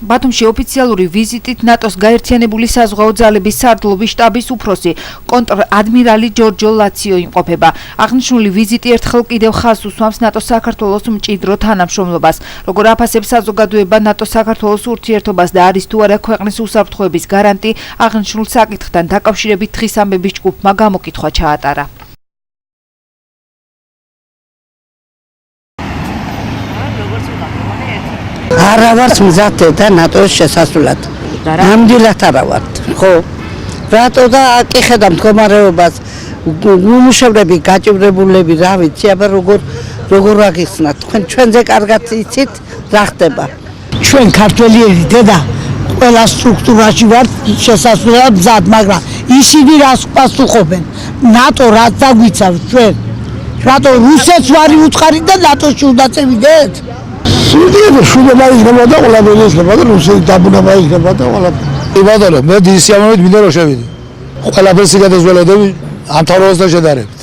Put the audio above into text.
ბათუმში ოფიციალური ვიზიტით ნატოს გაერთიანებული საზღვაო ძალების სარდლობის შტაბის უფროსი კონტრ-ადმირალი ჯორჯო ლაციო იმყოფება. აღნიშნული ვიზიტი ერთხელ კიდევ ხაზს უსვამს ნატოს საქართველოს მჭიდრო თანამშრომლობას. როგორ აფასებს საზოგადოება ნატოს საქართველოს ურთიერთობას და არის თუ არა ქვეყნის უსაფრთხოების გარანტი, აღნიშნულ საკითხთან დაკავშირებით დღის ამბების ჯგუფმა გამოკითხვა ჩაატარა. არა ვარ მზად და ნატოს შესასვლელად. ნამდვილად არა ვარ. ხო. რატო და აკიხედა მდგომარეობას უმუშევრები, გაჭირებულები, რა ვიცი, აბა როგორ აღიხსნათ. თქვენ ჩვენზე კარგად იცით რა ხდება. ჩვენ ქართველიერი დედა ყველა სტრუქტურაში ვარ შესასვლელად მზად, მაგრამ ისინი რას პასუხობენ? ნატო რაც დაგვიცავს ჩვენ. რატო რუსეთს ვარი უცხარი და ნატოში უნდა წევიდეთ? სულ შუნება იქნება და ყველაფერი იქნება და რუსეთი დაბუნება იქნება და ყველაფერი. ბატონო, მე დიდი სიამოვნებით მინდა რომ შევიდე. ყველაფერს გადაზველოდები ამ თავრობას და შედარებით.